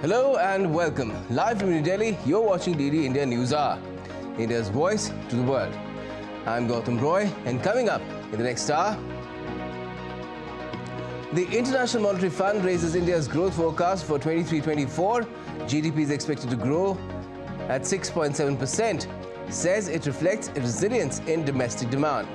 Hello and welcome. Live from New Delhi, you're watching DD India News Hour, India's voice to the world. I'm Gautam Roy, and coming up in the next hour, the International Monetary Fund raises India's growth forecast for 23-24. GDP is expected to grow at 6.7%, says it reflects a resilience in domestic demand.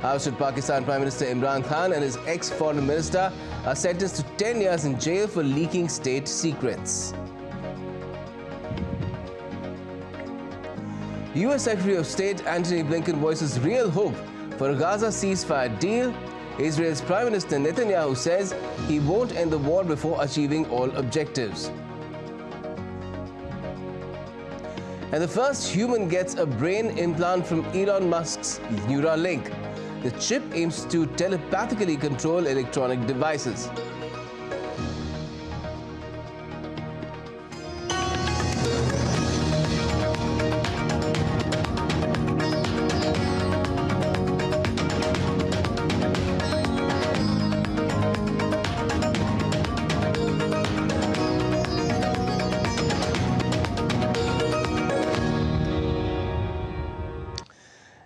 Ousted Pakistan Prime Minister Imran Khan and his ex-foreign minister are sentenced to 10 years in jail for leaking state secrets. US Secretary of State Antony Blinken voices real hope for a Gaza ceasefire deal. Israel's Prime Minister Netanyahu says he won't end the war before achieving all objectives. And the first human gets a brain implant from Elon Musk's Neuralink. The chip aims to telepathically control electronic devices.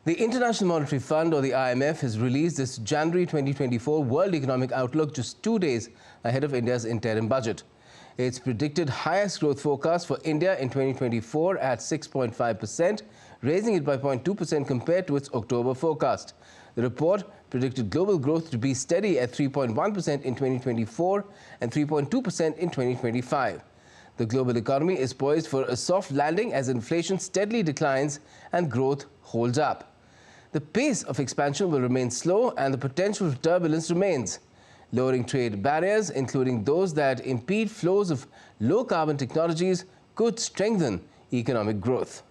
The International Monetary Fund, or the IMF, has released its January 2024 World Economic Outlook just 2 days ahead of India's interim budget. Its predicted highest growth forecast for India in 2024 at 6.5%, raising it by 0.2% compared to its October forecast. The report predicted global growth to be steady at 3.1% in 2024 and 3.2% in 2025. The global economy is poised for a soft landing as inflation steadily declines and growth holds up. The pace of expansion will remain slow and the potential for turbulence remains. Lowering trade barriers, including those that impede flows of low-carbon technologies, could strengthen economic growth.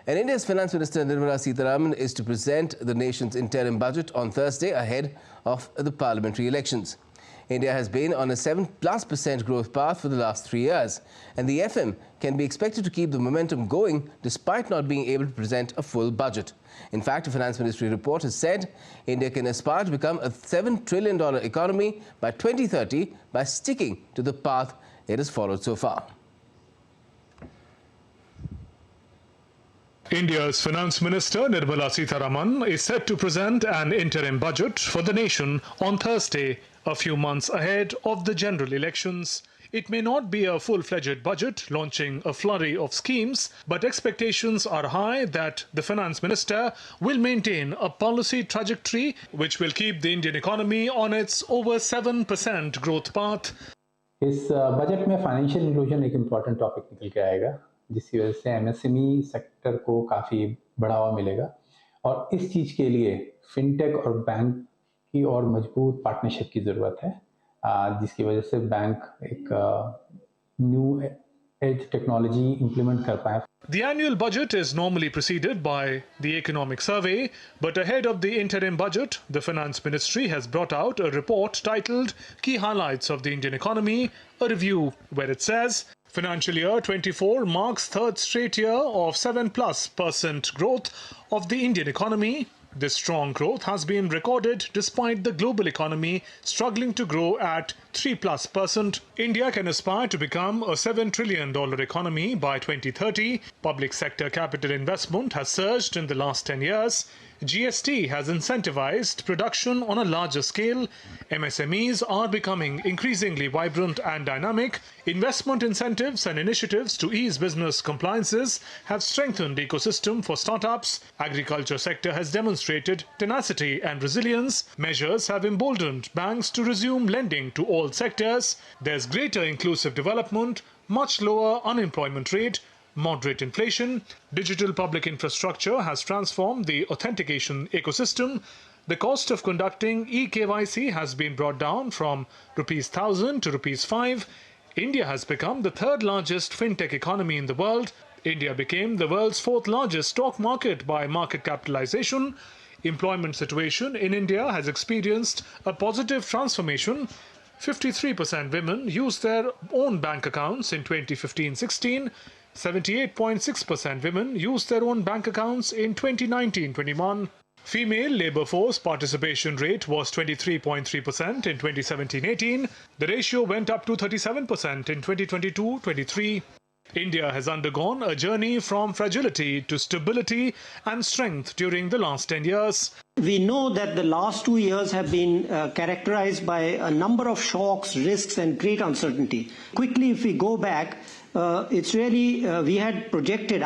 And India's Finance Minister Nirmala Sitharaman is to present the nation's interim budget on Thursday ahead of the parliamentary elections. India has been on a 7+% growth path for the last 3 years, and the FM can be expected to keep the momentum going despite not being able to present a full budget. In fact, a Finance Ministry report has said India can aspire to become a $7 trillion economy by 2030 by sticking to the path it has followed so far. India's Finance Minister Nirmala Sitharaman is set to present an interim budget for the nation on Thursday, a few months ahead of the general elections. It may not be a full-fledged budget launching a flurry of schemes, but expectations are high that the Finance Minister will maintain a policy trajectory which will keep the Indian economy on its over 7% growth path. इस budget में financial inclusion एक important topic निकल के आएगा, जिसकी वजह से MSME sector को काफ़ी बढ़ावा मिलेगा और इस चीज़ के लिए फिनटेक और बैंक की और मजबूत पार्टनरशिप की ज़रूरत है, जिसकी वजह से बैंक एक न्यू एज टेक्नोलॉजी इंप्लीमेंट कर पाए. The annual budget is normally preceded by the economic survey, but ahead of the interim budget, the Finance Ministry has brought out a report titled Key Highlights of the Indian Economy, a review, where it says Financial year 24 marks third straight year of 7+% growth of the Indian economy. This strong growth has been recorded despite the global economy struggling to grow at 3+%. India can aspire to become a $7 trillion economy by 2030. Public sector capital investment has surged in the last 10 years. GST has incentivized production on a larger scale. MSMEs are becoming increasingly vibrant and dynamic. Investment incentives and initiatives to ease business compliances have strengthened the ecosystem for startups. Agriculture sector has demonstrated tenacity and resilience. Measures have emboldened banks to resume lending to all sectors. There's greater inclusive development, much lower unemployment rate, moderate inflation. Digital public infrastructure has transformed the authentication ecosystem. The cost of conducting eKYC has been brought down from ₹1,000 to ₹5. India has become the third largest fintech economy in the world. India became the world's fourth largest stock market by market capitalization. Employment situation in India has experienced a positive transformation. 53% women used their own bank accounts in 2015-16. 78.6% women used their own bank accounts in 2019-21. Female labour force participation rate was 23.3% in 2017-18. The ratio went up to 37% in 2022-23. India has undergone a journey from fragility to stability and strength during the last 10 years. We know that the last 2 years have been characterized by a number of shocks, risks and great uncertainty. Quickly, if we go back, it's really, I had projected,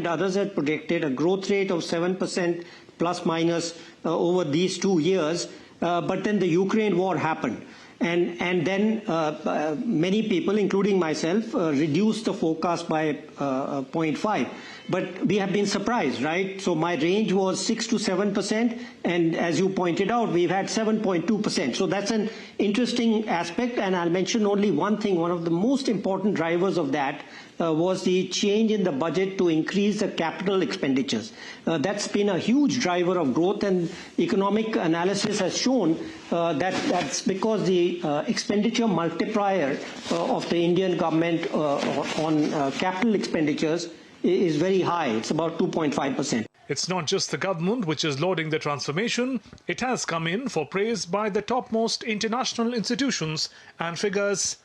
others had projected a growth rate of 7% plus minus over these 2 years. But then the Ukraine war happened. And then many people, including myself, reduced the forecast by 0.5. But we have been surprised, right? So my range was 6 to 7%, and as you pointed out, we've had 7.2%. So that's an interesting aspect, and I'll mention only one thing. One of the most important drivers of that was the change in the budget to increase the capital expenditures. That's been a huge driver of growth, and economic analysis has shown that that's because the expenditure multiplier of the Indian government on capital expenditures is very high. It's about 2.5%. It's not just the government which is lauding the transformation. It has come in for praise by the topmost international institutions and figures.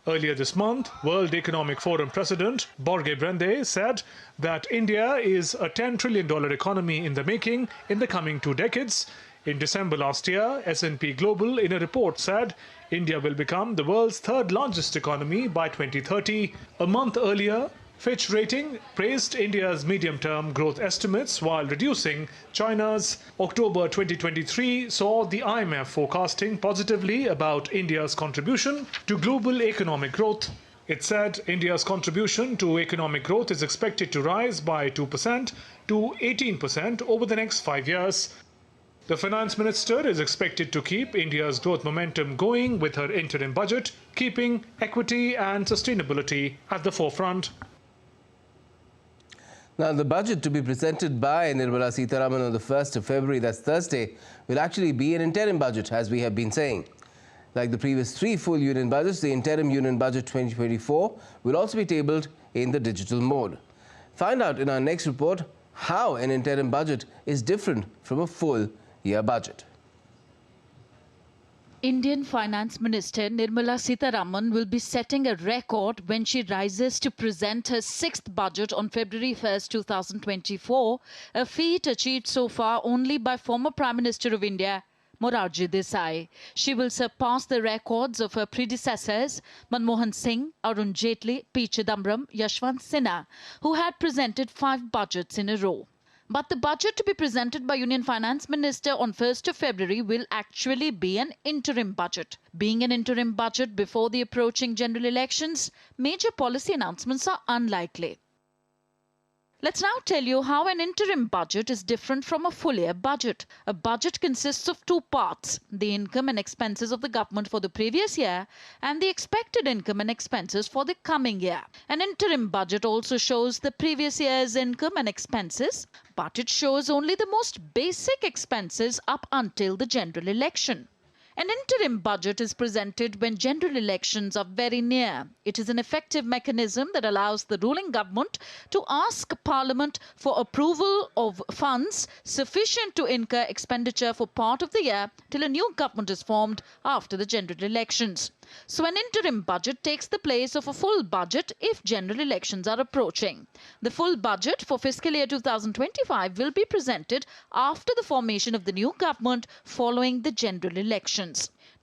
Earlier this month, World Economic Forum President Borge Brende said that India is a $10 trillion economy in the making in the coming 2 decades. In December last year, S&P Global in a report said India will become the world's 3rd largest economy by 2030. A month earlier, Fitch Rating praised India's medium-term growth estimates while reducing China's. October 2023 saw the IMF forecasting positively about India's contribution to global economic growth. It said India's contribution to economic growth is expected to rise by 2% to 18% over the next 5 years. The finance minister is expected to keep India's growth momentum going with her interim budget, keeping equity and sustainability at the forefront. Now, the budget to be presented by Nirmala Sitharaman on the 1st of February, that's Thursday, will actually be an interim budget, as we have been saying. Like the previous 3 full union budgets, the interim union budget 2024 will also be tabled in the digital mode. Find out in our next report how an interim budget is different from a full year budget. Indian Finance Minister Nirmala Sitharaman will be setting a record when she rises to present her 6th budget on February 1st, 2024, a feat achieved so far only by former Prime Minister of India, Morarji Desai. She will surpass the records of her predecessors, Manmohan Singh, Arun Jaitley, P. Chidambaram, Yashwant Sinha, who had presented 5 budgets in a row. But the budget to be presented by Union Finance Minister on 1st of February will actually be an interim budget. Being an interim budget before the approaching general elections, major policy announcements are unlikely. Let's now tell you how an interim budget is different from a full year budget. A budget consists of 2 parts, the income and expenses of the government for the previous year and the expected income and expenses for the coming year. An interim budget also shows the previous year's income and expenses, but it shows only the most basic expenses up until the general election. An interim budget is presented when general elections are very near. It is an effective mechanism that allows the ruling government to ask Parliament for approval of funds sufficient to incur expenditure for part of the year till a new government is formed after the general elections. So an interim budget takes the place of a full budget if general elections are approaching. The full budget for fiscal year 2025 will be presented after the formation of the new government following the general elections.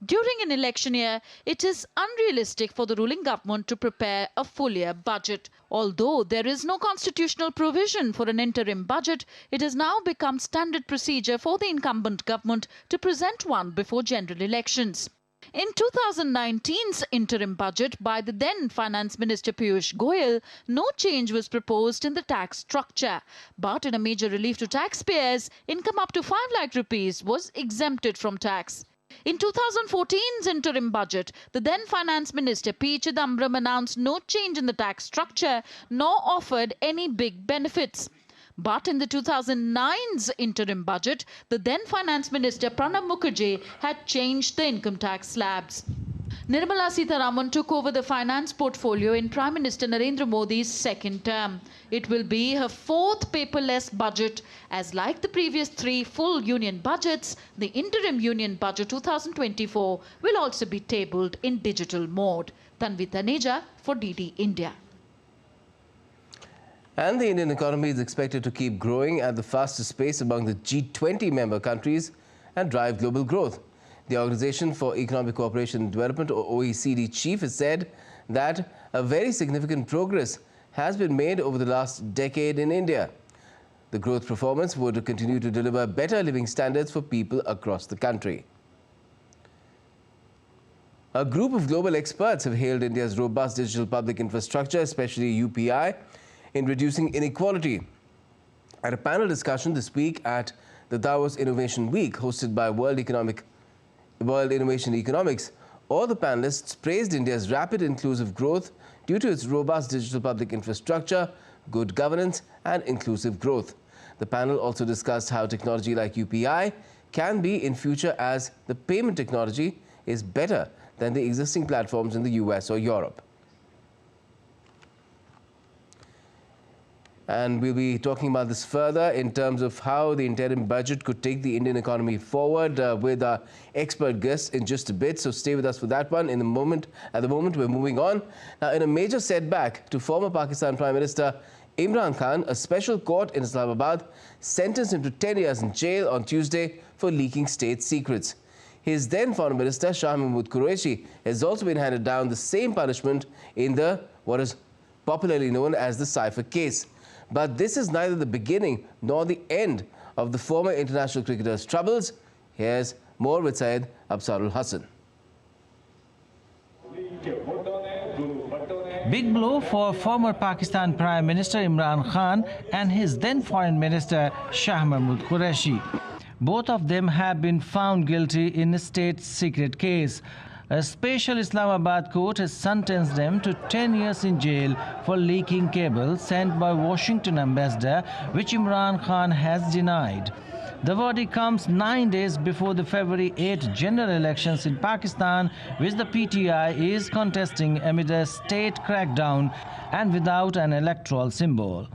During an election year, it is unrealistic for the ruling government to prepare a full year budget. Although there is no constitutional provision for an interim budget, it has now become standard procedure for the incumbent government to present one before general elections. In 2019's interim budget by the then Finance Minister Piyush Goyal, no change was proposed in the tax structure. But in a major relief to taxpayers, income up to 5 lakh rupees was exempted from tax. In 2014's interim budget, the then Finance Minister P. Chidambaram announced no change in the tax structure nor offered any big benefits. But in the 2009's interim budget, the then Finance Minister Pranab Mukherjee had changed the income tax slabs. Nirmala Sitharaman took over the finance portfolio in Prime Minister Narendra Modi's second term. It will be her fourth paperless budget, as like the previous three full union budgets, the interim union budget 2024 will also be tabled in digital mode. Tanvi Taneja for DD India. And the Indian economy is expected to keep growing at the fastest pace among the G20 member countries and drive global growth. The Organization for Economic Cooperation and Development, or OECD, chief has said that a very significant progress has been made over the last decade in India. The growth performance would continue to deliver better living standards for people across the country. A group of global experts have hailed India's robust digital public infrastructure, especially UPI, in reducing inequality. At a panel discussion this week at the Davos Innovation Week, hosted by World Innovation Economics, all the panelists praised India's rapid inclusive growth due to its robust digital public infrastructure, good governance and inclusive growth. The panel also discussed how technology like UPI can be in future, as the payment technology is better than the existing platforms in the US or Europe. And we'll be talking about this further in terms of how the interim budget could take the Indian economy forward with our expert guests in just a bit. So stay with us for that one. At the moment, we're moving on. Now, in a major setback to former Pakistan Prime Minister Imran Khan, a special court in Islamabad sentenced him to 10 years in jail on Tuesday for leaking state secrets. His then foreign minister, Shah Mahmood Qureshi, has also been handed down the same punishment in what is popularly known as the cipher case. But this is neither the beginning nor the end of the former international cricketer's troubles. Here's more with Syed Absarul Hassan. Big blow for former Pakistan Prime Minister Imran Khan and his then Foreign Minister Shah Mahmood Qureshi. Both of them have been found guilty in a state secret case. A special Islamabad court has sentenced them to 10 years in jail for leaking cables sent by Washington ambassador, which Imran Khan has denied. The verdict comes 9 days before the February 8 general elections in Pakistan, which the PTI is contesting amid a state crackdown and without an electoral symbol.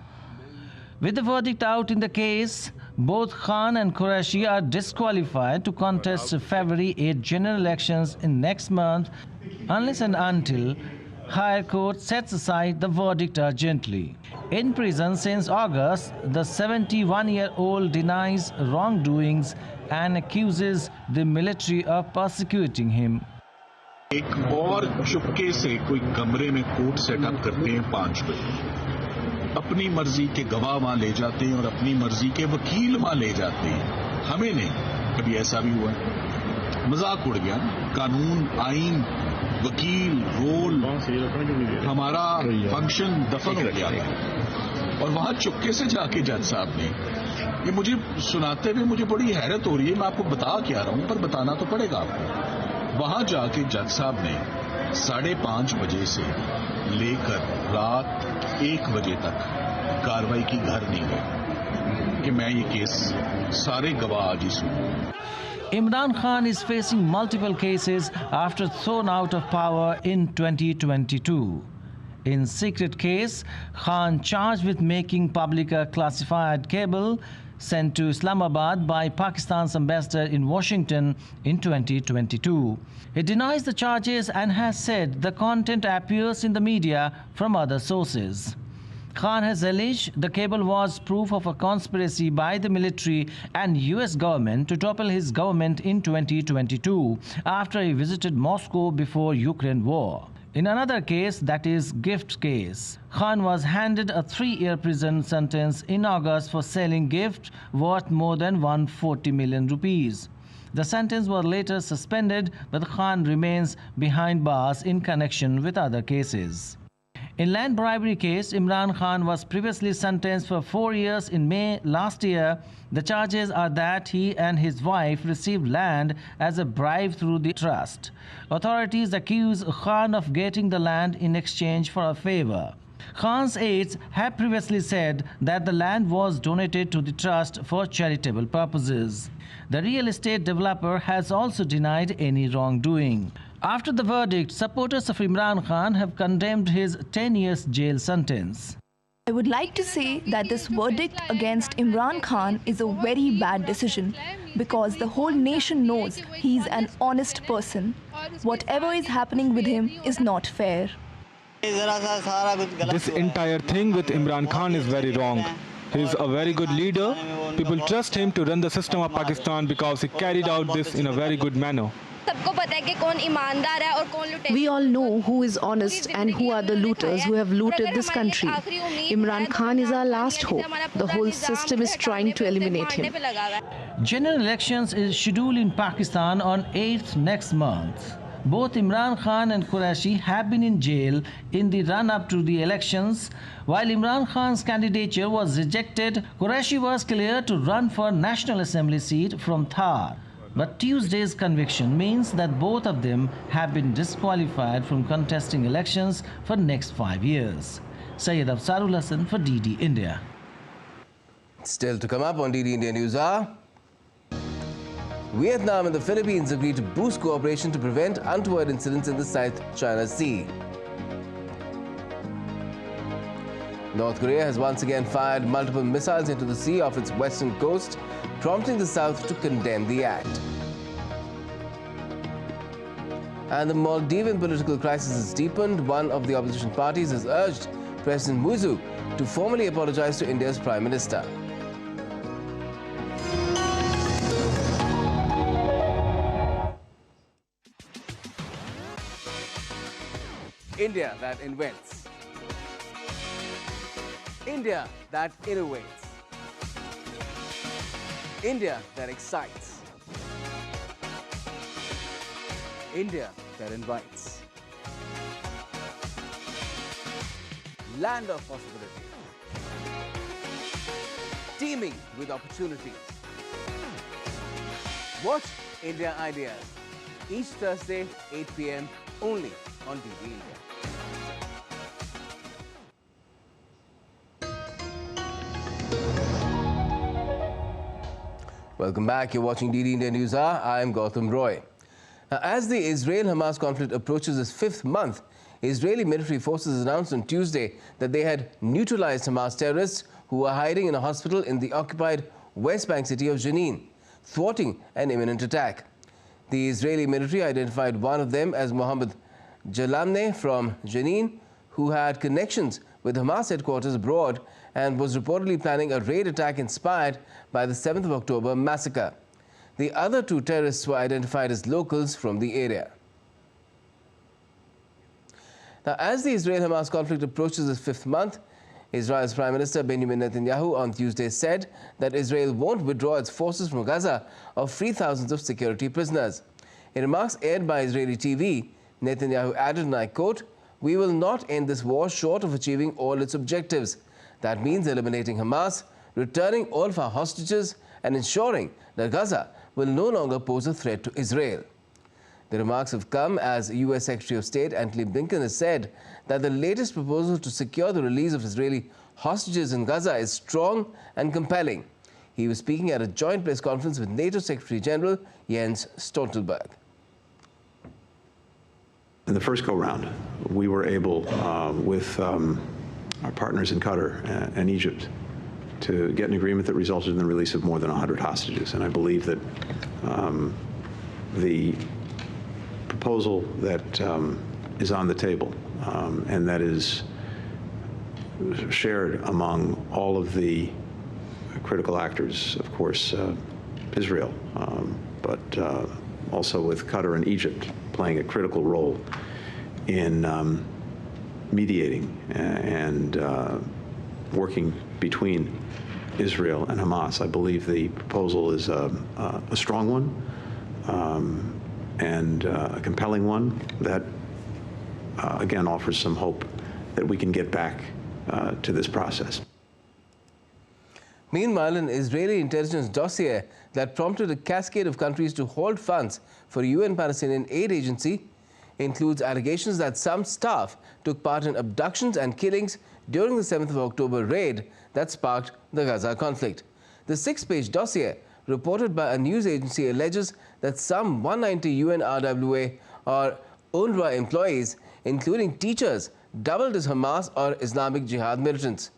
With the verdict out in the case, both Khan and Qureshi are disqualified to contest February 8 general elections in next month unless and until higher court sets aside the verdict urgently. In prison since August, the 71-year-old denies wrongdoings and accuses the military of persecuting him. एक और चुपके से कोई कमरे में court setup करते हैं 5 बजे, अपनी मर्जी के गवाह वहां ले जाते हैं और अपनी मर्जी के वकील वहां ले जाते हैं। हमें नहीं, कभी ऐसा भी हुआ है। मजाक उड़ गया। कानून, आइन, वकील, रोल, हमारा फंक्शन दफन हो गया था। और वहां चुपके से जाके जज साहब ने, ये मुझे सुनाते हुए मुझे बड़ी हैरत हो रही है, मैं आपको बता क्या रहा हूं, पर बताना तो पड़ेगा आपको। वहां जाके जज साहब ने 5:30 बजे से लेकर रात 1 बजे तक कार्रवाई की, घर नहीं गए कि मैं ये केस सारे गवाह आज ही सुनूं। Imran Khan is facing multiple cases after thrown out of power in 2022. In secret case, Khan charged with making public a classified cable sent to Islamabad by Pakistan's ambassador in Washington in 2022. He denies the charges and has said the content appears in the media from other sources. Khan has alleged the cable was proof of a conspiracy by the military and US government to topple his government in 2022 after he visited Moscow before Ukraine war. In another case, that is gift case, Khan was handed a 3-year prison sentence in August for selling gift worth more than 140 million rupees. The sentence was later suspended, but Khan remains behind bars in connection with other cases. In land bribery case, Imran Khan was previously sentenced for 4 years in May last year. The charges are that he and his wife received land as a bribe through the trust. Authorities accuse Khan of getting the land in exchange for a favor. Khan's aides have previously said that the land was donated to the trust for charitable purposes. The real estate developer has also denied any wrongdoing. After the verdict, supporters of Imran Khan have condemned his 10 years jail sentence. I would like to say that this verdict against Imran Khan is a very bad decision because the whole nation knows he's an honest person. Whatever is happening with him is not fair. This entire thing with Imran Khan is very wrong. He's a very good leader. People trust him to run the system of Pakistan because he carried out this in a very good manner. We all know who is honest and who are the looters who have looted this country. Imran Khan is our last hope. The whole system is trying to eliminate him. General elections is scheduled in Pakistan on 8th next month. Both Imran Khan and Qureshi have been in jail in the run-up to the elections. While Imran Khan's candidature was rejected, Qureshi was cleared to run for National Assembly seat from Thar. But Tuesday's conviction means that both of them have been disqualified from contesting elections for next 5 years. Syed Afsarul Hasan for DD India. Still to come up on DD India News are: Vietnam and the Philippines agree to boost cooperation to prevent untoward incidents in the South China Sea. North Korea has once again fired multiple missiles into the sea off its western coast, prompting the South to condemn the act. And the Maldivian political crisis has deepened. One of the opposition parties has urged President Muzu to formally apologize to India's Prime Minister. India that invents. India that innovates. India that excites. India that invites. Land of possibility. Teeming with opportunities. Watch India Ideas each Thursday, 8 p.m. only on DD India. Welcome back. You're watching DD India News Hour. I'm Gautam Roy. Now, as the Israel-Hamas conflict approaches its 5th month, Israeli military forces announced on Tuesday that they had neutralized Hamas terrorists who were hiding in a hospital in the occupied West Bank city of Jenin, thwarting an imminent attack. The Israeli military identified one of them as Mohammed Jalamneh from Jenin, who had connections with Hamas headquarters abroad and was reportedly planning a raid attack inspired by the 7th of October massacre. The other 2 terrorists were identified as locals from the area. Now, as the Israel-Hamas conflict approaches its 5th month, Israel's Prime Minister Benjamin Netanyahu on Tuesday said that Israel won't withdraw its forces from Gaza or free thousands of security prisoners. In remarks aired by Israeli TV, Netanyahu added, and I quote, "We will not end this war short of achieving all its objectives. That means eliminating Hamas, returning all of our hostages, and ensuring that Gaza will no longer pose a threat to Israel." The remarks have come as U.S. Secretary of State Antony Blinken has said that the latest proposal to secure the release of Israeli hostages in Gaza is strong and compelling. He was speaking at a joint press conference with NATO Secretary General Jens Stoltenberg. In the first go-round, we were able, with our partners in Qatar and Egypt, to get an agreement that resulted in the release of more than 100 hostages. And I believe that the proposal that is on the table and that is shared among all of the critical actors, of course, Israel, but also with Qatar and Egypt playing a critical role in mediating and working between Israel and Hamas. I believe the proposal is a strong one and a compelling one that, again, offers some hope that we can get back to this process. Meanwhile, an Israeli intelligence dossier that prompted a cascade of countries to hold funds for a UN Palestinian aid agency includes allegations that some staff took part in abductions and killings during the 7th of October raid that sparked the Gaza conflict. The 6-page dossier, reported by a news agency, alleges that some 190 UN RWA are UNRWA employees, including teachers, doubled as Hamas or Islamic Jihad militants.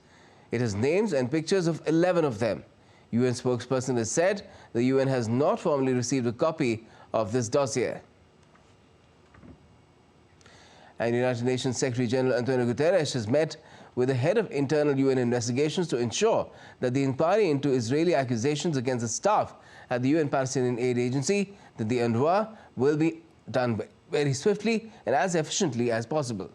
It has names and pictures of 11 of them. UN spokesperson has said the UN has not formally received a copy of this dossier. And United Nations Secretary General Antonio Guterres has met with the head of internal UN investigations to ensure that the inquiry into Israeli accusations against the staff at the UN Palestinian Aid Agency, that the UNRWA, will be done very swiftly and as efficiently as possible.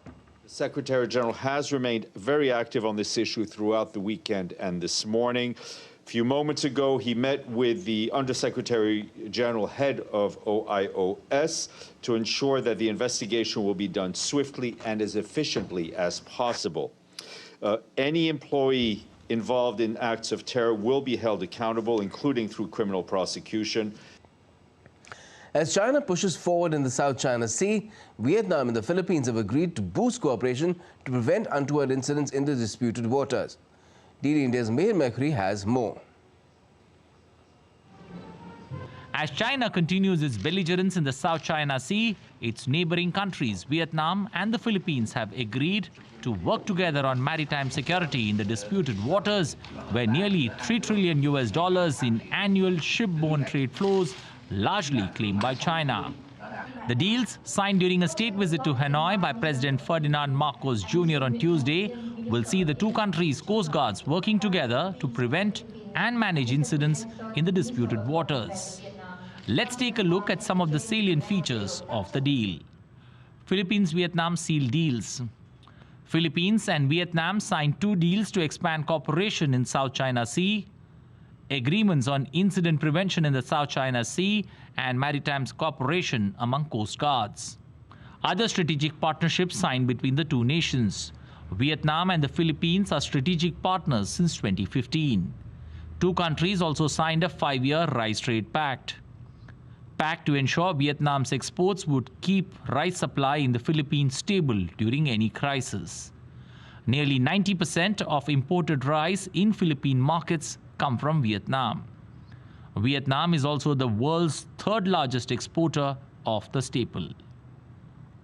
The Secretary General has remained very active on this issue throughout the weekend and this morning. A few moments ago, he met with the Undersecretary General, head of OIOS, to ensure that the investigation will be done swiftly and as efficiently as possible. Any employee involved in acts of terror will be held accountable, including through criminal prosecution. As China pushes forward in the South China Sea, Vietnam and the Philippines have agreed to boost cooperation to prevent untoward incidents in the disputed waters. DD India's Mihir Mekri has more. As China continues its belligerence in the South China Sea, its neighboring countries, Vietnam and the Philippines, have agreed to work together on maritime security in the disputed waters, where nearly $3 trillion in annual shipborne trade flows, largely claimed by China. The deals, signed during a state visit to Hanoi by President Ferdinand Marcos Jr. on Tuesday, will see the two countries' coast guards working together to prevent and manage incidents in the disputed waters. Let's take a look at some of the salient features of the deal. Philippines-Vietnam seal deals. Philippines and Vietnam signed 2 deals to expand cooperation in South China Sea, agreements on incident prevention in the South China Sea, and maritime cooperation among coast guards. Other strategic partnerships signed between the two nations. Vietnam and the Philippines are strategic partners since 2015. Two countries also signed a 5-year rice trade pact to ensure Vietnam's exports would keep rice supply in the Philippines stable during any crisis. Nearly 90% of imported rice in Philippine markets come from Vietnam. Vietnam is also the world's 3rd largest exporter of the staple.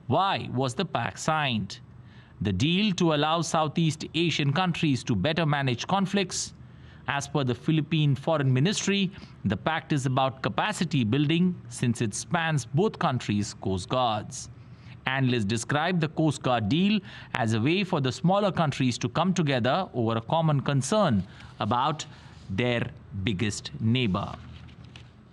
Why was the pact signed? The deal to allow Southeast Asian countries to better manage conflicts. As per the Philippine Foreign Ministry, the pact is about capacity building since it spans both countries' coast guards. Analysts describe the Coast Guard deal as a way for the smaller countries to come together over a common concern about their biggest neighbor.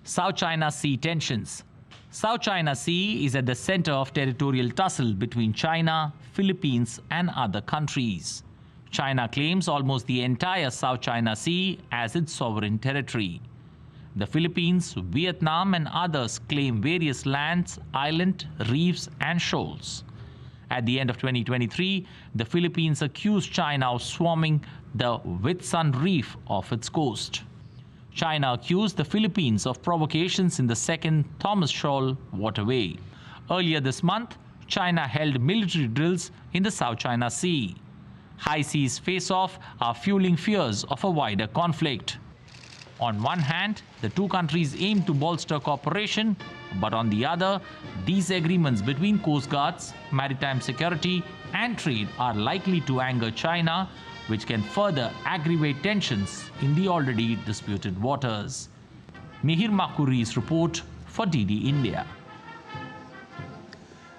South China Sea tensions. South China Sea is at the center of territorial tussle between China, Philippines, and other countries. China claims almost the entire South China Sea as its sovereign territory. The Philippines, Vietnam, and others claim various lands, islands, reefs, and shoals. At the end of 2023, the Philippines accused China of swarming the Whitsun Reef off its coast. China accused the Philippines of provocations in the second Thomas Shoal waterway. Earlier this month, China held military drills in the South China Sea. High seas face-off are fueling fears of a wider conflict. On one hand, the two countries aim to bolster cooperation, but on the other, these agreements between coast guards, maritime security, and trade are likely to anger China, which can further aggravate tensions in the already disputed waters. Mihir Makuri's report for DD India.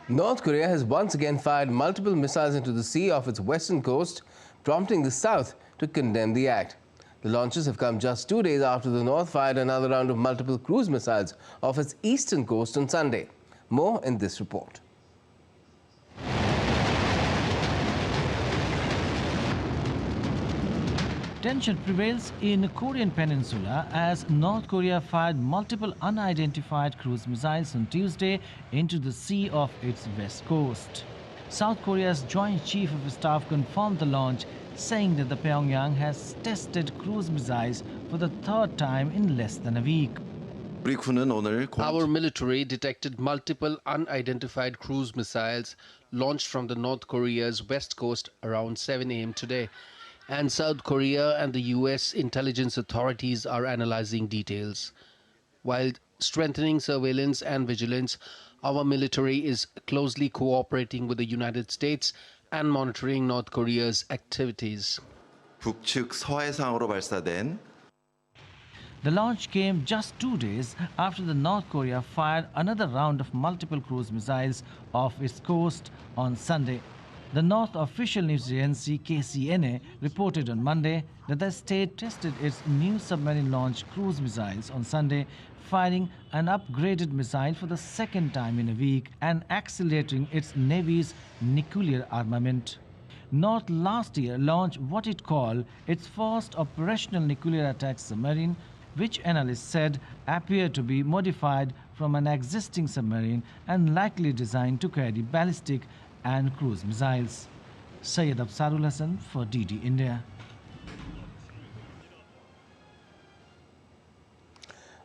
North Korea has once again fired multiple missiles into the sea off its western coast, prompting the South to condemn the act. The launches have come just 2 days after the North fired another round of multiple cruise missiles off its eastern coast on Sunday. More in this report. Tension prevails in Korean Peninsula as North Korea fired multiple unidentified cruise missiles on Tuesday into the sea off its west coast. South Korea's Joint Chief of Staff confirmed the launch, saying that the Pyongyang has tested cruise missiles for the 3rd time in less than a week. Our military detected multiple unidentified cruise missiles launched from the North Korea's west coast around 7 a.m. today. And South Korea and the US intelligence authorities are analyzing details. While strengthening surveillance and vigilance. Our military is closely cooperating with the United States and monitoring North Korea's activities. 북측 서해상으로 발사된 The launch came just 2 days after the North Korea fired another round of multiple cruise missiles off its coast on Sunday. The North official news agency KCNA reported on Monday that the state tested its new submarine-launched cruise missiles on Sunday, firing an upgraded missile for the second time in a week and accelerating its navy's nuclear armament. North last year launched what it called its first operational nuclear attack submarine, which analysts said appeared to be modified from an existing submarine and likely designed to carry ballistic and cruise missiles. Syed Absarul Hassan for DD India.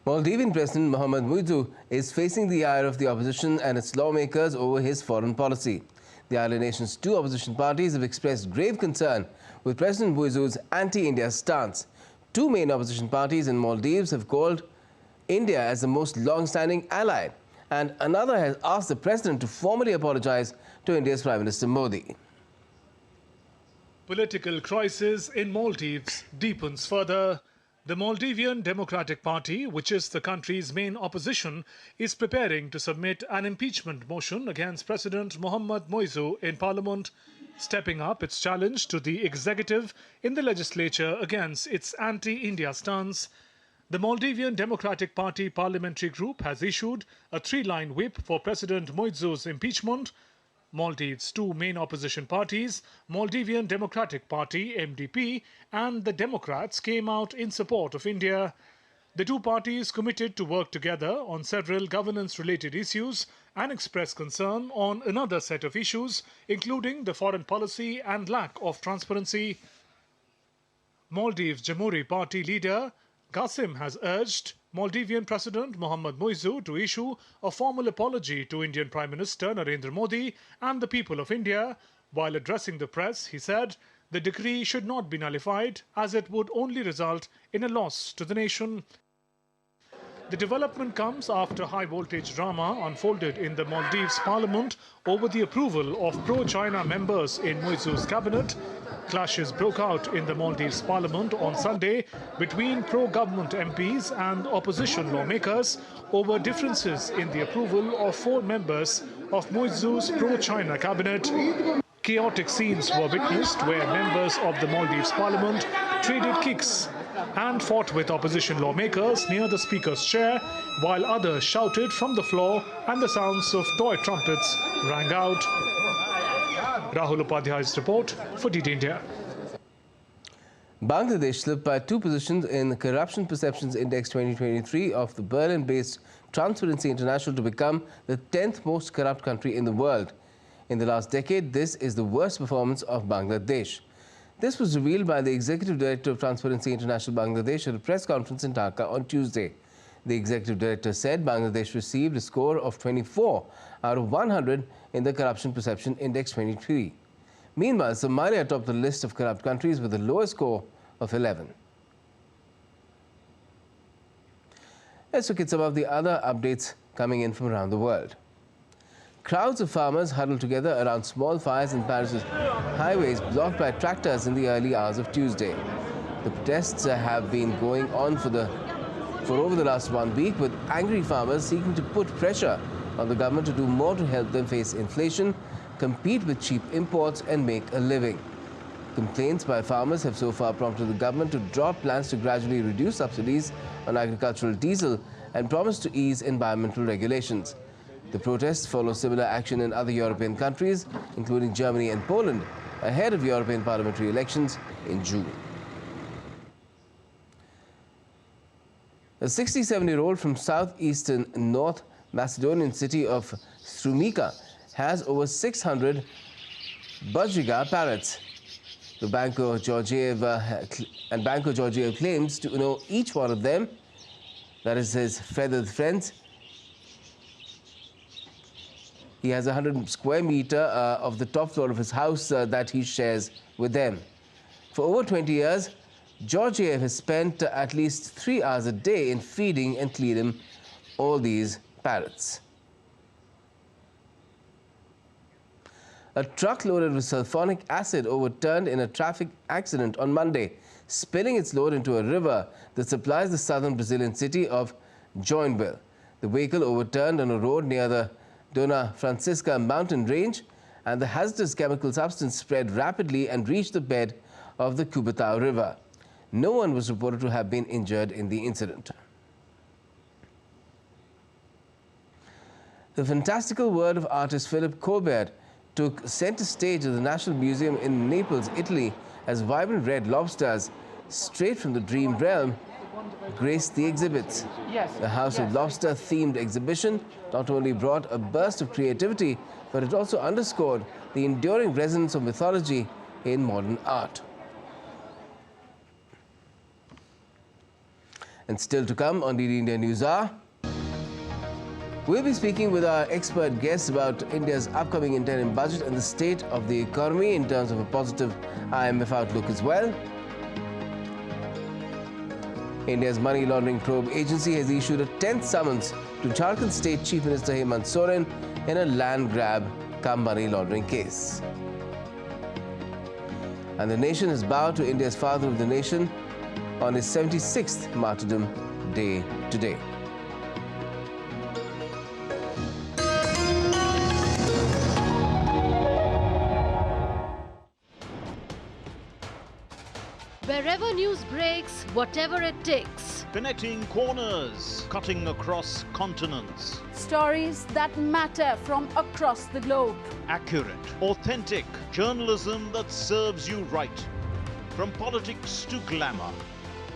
Maldivian President Mohamed Muizzu is facing the ire of the opposition and its lawmakers over his foreign policy. The island nation's two opposition parties have expressed grave concern with President Muizzu's anti-India stance. Two main opposition parties in Maldives have called India as the most long-standing ally, and another has asked the president to formally apologize to India's Prime Minister Modi. Political crisis in Maldives deepens further. The Maldivian Democratic Party, which is the country's main opposition, is preparing to submit an impeachment motion against President Mohamed Muizzu in Parliament, stepping up its challenge to the executive in the legislature against its anti-India stance. The Maldivian Democratic Party parliamentary group has issued a 3-line whip for President Muizzu's impeachment. Maldives' two main opposition parties, Maldivian Democratic Party (MDP) and the Democrats, came out in support of India. The two parties committed to work together on several governance-related issues and expressed concern on another set of issues, including the foreign policy and lack of transparency. Maldives Jamhuri Party leader Qasim has urged Maldivian President Mohamed Muizzu to issue a formal apology to Indian Prime Minister Narendra Modi and the people of India. While addressing the press, he said the decree should not be nullified as it would only result in a loss to the nation. The development comes after high-voltage drama unfolded in the Maldives parliament over the approval of pro-China members in Muizzu's cabinet. Clashes broke out in the Maldives parliament on Sunday between pro-government MPs and opposition lawmakers over differences in the approval of 4 members of Muizzu's pro-China cabinet. Chaotic scenes were witnessed where members of the Maldives parliament traded kicks and fought with opposition lawmakers near the speaker's chair, while others shouted from the floor and the sounds of toy trumpets rang out. Rahul Upadhyay's report for DD India. Bangladesh slipped by 2 positions in the Corruption Perceptions Index 2023 of the Berlin-based Transparency International to become the 10th most corrupt country in the world. In the last decade, this is the worst performance of Bangladesh. This was revealed by the Executive Director of Transparency International Bangladesh at a press conference in Dhaka on Tuesday. The Executive Director said Bangladesh received a score of 24 out of 100 in the Corruption Perception Index 23. Meanwhile, Somalia topped the list of corrupt countries with a lower score of 11. Let's look at some of the other updates coming in from around the world. Crowds of farmers huddled together around small fires in Paris's highways blocked by tractors in the early hours of Tuesday. The protests have been going on for over the last 1 week, with angry farmers seeking to put pressure on the government to do more to help them face inflation, compete with cheap imports and make a living. Complaints by farmers have so far prompted the government to drop plans to gradually reduce subsidies on agricultural diesel and promise to ease environmental regulations. The protests follow similar action in other European countries, including Germany and Poland, ahead of European parliamentary elections in June. A 67-year-old from southeastern North Macedonian city of Strumica has over 600 budgiga parrots. The Banco Georgiev claims to know each one of them, that is his feathered friends. He has 100 square meter of the top floor of his house that he shares with them. For over 20 years, Georgiev has spent at least 3 hours a day in feeding and cleaning all these parrots. A truck loaded with sulfonic acid overturned in a traffic accident on Monday, spilling its load into a river that supplies the southern Brazilian city of Joinville. The vehicle overturned on a road near the Dona Francisca mountain range, and the hazardous chemical substance spread rapidly and reached the bed of the Cubatao River. No one was reported to have been injured in the incident. The fantastical world of artist Philip Colbert took center stage at the National Museum in Naples, Italy, as vibrant red lobsters, straight from the dream realm, graced the exhibits. The House of Lobster-themed exhibition not only brought a burst of creativity, but it also underscored the enduring resonance of mythology in modern art. And still to come on DD India News Hour, we'll be speaking with our expert guests about India's upcoming interim budget and the state of the economy in terms of a positive IMF outlook as well. India's money laundering probe agency has issued a 10th summons to Jharkhand State Chief Minister Hemant Sorin in a land grab cum money laundering case. And the nation has bowed to India's father of the nation on his 76th martyrdom day today. Wherever news breaks, whatever it takes. Connecting corners, cutting across continents. Stories that matter from across the globe. Accurate, authentic journalism that serves you right. From politics to glamour,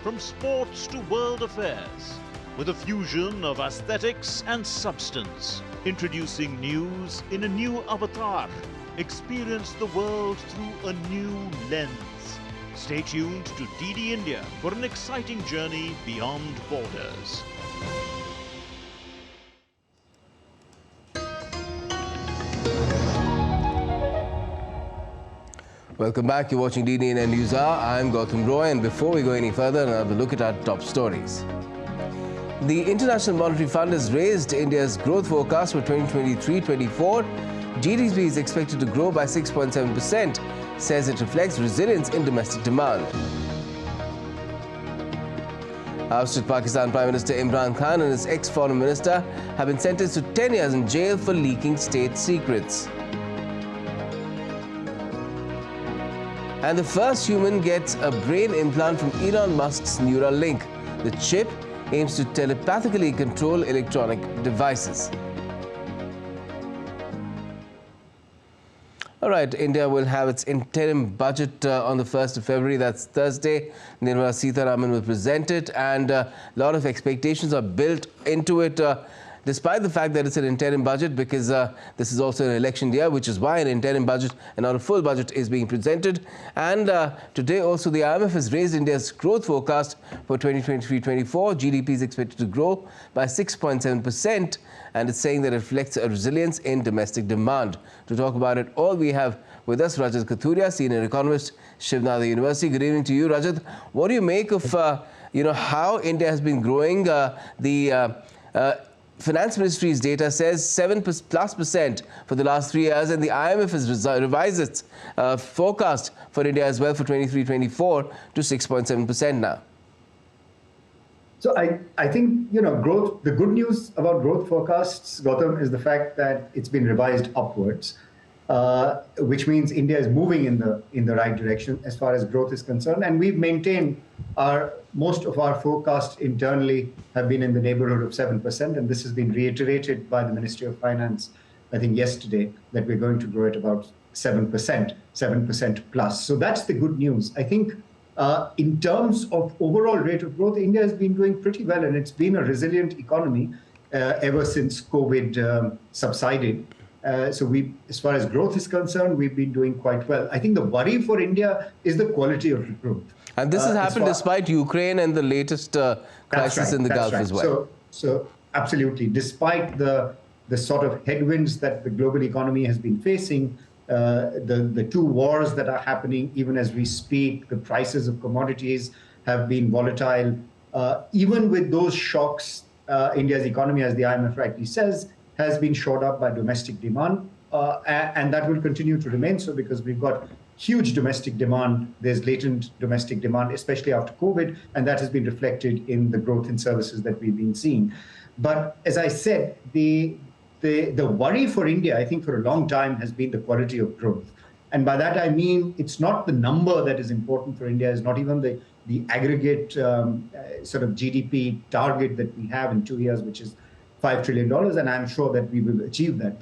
from sports to world affairs, with a fusion of aesthetics and substance. Introducing news in a new avatar. Experience the world through a new lens. Stay tuned to DD India for an exciting journey beyond borders. Welcome back. You're watching DD India News Hour. I'm Gautam Roy, and before we go any further, another look at our top stories. The International Monetary Fund has raised India's growth forecast for 2023-24. GDP is expected to grow by 6.7%. Says it reflects resilience in domestic demand. Ousted Pakistan Prime Minister Imran Khan and his ex-foreign minister have been sentenced to 10 years in jail for leaking state secrets. And the first human gets a brain implant from Elon Musk's Neuralink. The chip aims to telepathically control electronic devices. All right, India will have its interim budget on the 1st of February. That's Thursday. Nirmala Sitharaman will present it, and a lot of expectations are built into it, despite the fact that it's an interim budget, because this is also an election year, which is why an interim budget and not a full budget is being presented. And today also the IMF has raised India's growth forecast for 2023-24. GDP is expected to grow by 6.7%. And it's saying that it reflects a resilience in domestic demand. To talk about it all, we have with us Rajat Kathuria, senior economist, Shiv Nada University. Good evening to you, Rajat. What do you make of how India has been growing? The Finance Ministry's data says 7+% for the last 3 years, and the IMF has revised its forecast for India as well for 23-24 to 6.7% now. So I think, growth, the good news about growth forecasts, Gautam, is the fact that it's been revised upwards, which means India is moving in the right direction as far as growth is concerned. And we've maintained most of our forecasts internally have been in the neighborhood of 7%. And this has been reiterated by the Ministry of Finance, I think yesterday, that we're going to grow at about 7% plus. So that's the good news. I think in terms of overall rate of growth, India has been doing pretty well, and it's been a resilient economy ever since COVID subsided. So as far as growth is concerned, we've been doing quite well. I think the worry for India is the quality of the growth. And this has happened despite Ukraine and the latest crisis in the Gulf as well. So absolutely, despite the sort of headwinds that the global economy has been facing, the two wars that are happening even as we speak, the prices of commodities have been volatile. Even with those shocks, India's economy, as the IMF rightly says, has been shored up by domestic demand, and that will continue to remain so because we've got huge domestic demand. There's latent domestic demand, especially after COVID, and that has been reflected in the growth in services that we've been seeing. But as I said, the worry for India, I think for a long time, has been the quality of growth. And by that I mean it's not the number that is important for India, it's not even the aggregate sort of GDP target that we have in 2 years, which is $5 trillion, and I'm sure that we will achieve that.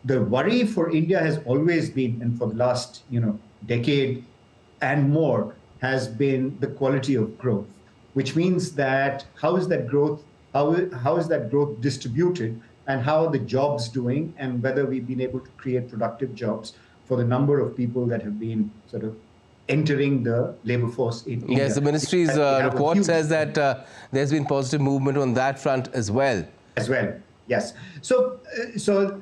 The worry for India has always been, and for the last decade and more, has been the quality of growth, which means that how is that growth distributed, and how are the jobs doing, and whether we've been able to create productive jobs for the number of people that have been sort of entering the labor force in India. Yes, the ministry's report says that there's been positive movement on that front as well. Yes. So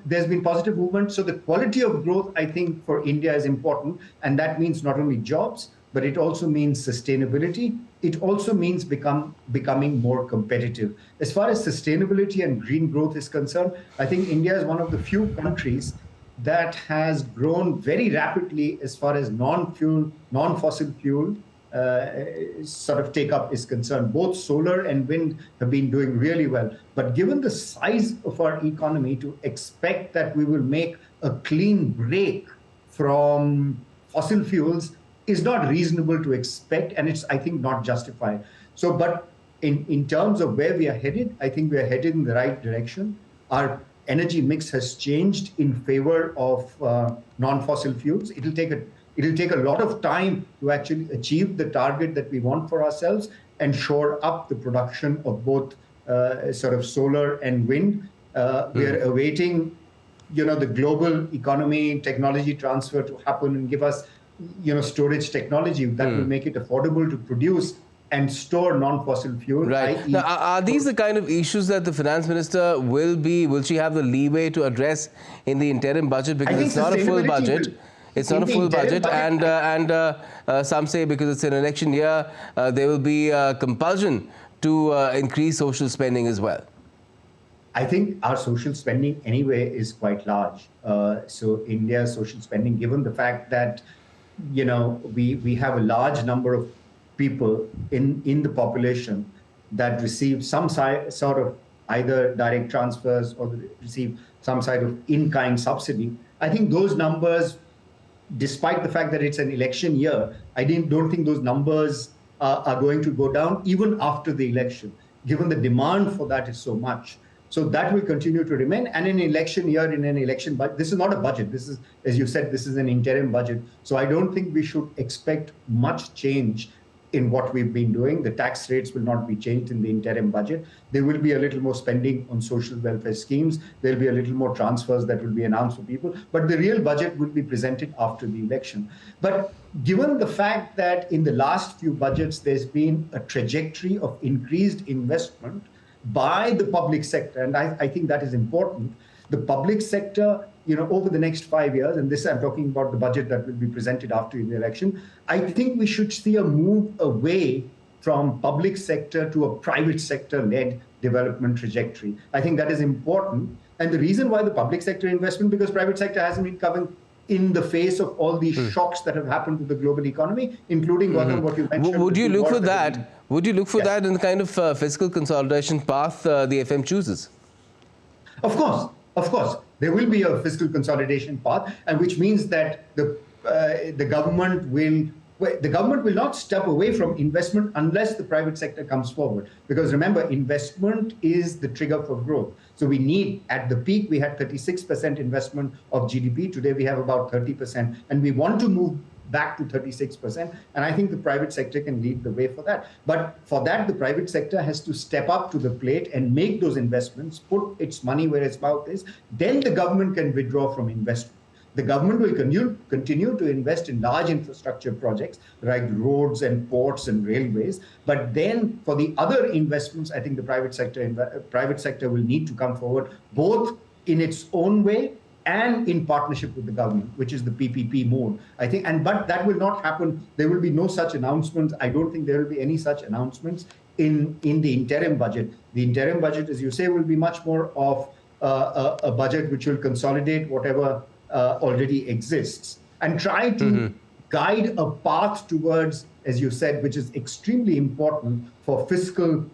there's been positive movement. So the quality of growth, I think, for India is important. And that means not only jobs, but it also means sustainability. It also means becoming more competitive. As far as sustainability and green growth is concerned, I think India is one of the few countries that has grown very rapidly as far as non-fossil fuel sort of take-up is concerned. Both solar and wind have been doing really well. But given the size of our economy, to expect that we will make a clean break from fossil fuels is not reasonable to expect, and it's, I think, not justified. So, but in terms of where we are headed, I think we are headed in the right direction. Our energy mix has changed in favor of non-fossil fuels. It'll take a lot of time to actually achieve the target that we want for ourselves and shore up the production of both sort of solar and wind. We are awaiting, the global economy technology transfer to happen and give us, storage technology that will make it affordable to produce and store non-fossil fuel. Right. Now, are these the kind of issues that the finance minister will she have the leeway to address in the interim budget? Because it's not a full budget. It's not a full budget, and some say because it's an election year, there will be compulsion to increase social spending as well. I think our social spending anyway is quite large. So India's social spending, given the fact that, we have a large number of people in the population that receive some sort of either direct transfers or receive some sort of in-kind subsidy. I think those numbers, despite the fact that it's an election year, I don't think those numbers are going to go down even after the election, given the demand for that is so much. So that will continue to remain. And in an election year, in an election budget, this is not a budget. This is, as you said, this is an interim budget. So I don't think we should expect much change in what we've been doing. The tax rates will not be changed in the interim budget. There will be a little more spending on social welfare schemes. There'll be a little more transfers that will be announced for people. But the real budget will be presented after the election. But given the fact that in the last few budgets, there's been a trajectory of increased investment by the public sector, and I think that is important. The public sector, over the next 5 years, and this I'm talking about the budget that will be presented after the election, I think we should see a move away from public sector to a private sector-led development trajectory. I think that is important. And the reason why the public sector investment, because private sector hasn't been coming in the face of all these shocks that have happened to the global economy, including what you mentioned. Would you look for that? Would you look for that in the kind of fiscal consolidation path the FM chooses? Of course. There will be a fiscal consolidation path, and which means that the government will not step away from investment unless the private sector comes forward. Because remember, investment is the trigger for growth. So we need, at the peak, we had 36% investment of GDP. Today we have about 30%, and we want to move back to 36%. And I think the private sector can lead the way for that. But for that, the private sector has to step up to the plate and make those investments, put its money where its mouth is. Then the government can withdraw from investment. The government will continue to invest in large infrastructure projects like roads and ports and railways. But then for the other investments, I think the private sector will need to come forward, both in its own way and in partnership with the government, which is the PPP mode, I think. But that will not happen. There will be no such announcements. I don't think there will be any such announcements in the interim budget. The interim budget, as you say, will be much more of a budget which will consolidate whatever already exists and try to guide a path towards, as you said, which is extremely important for fiscal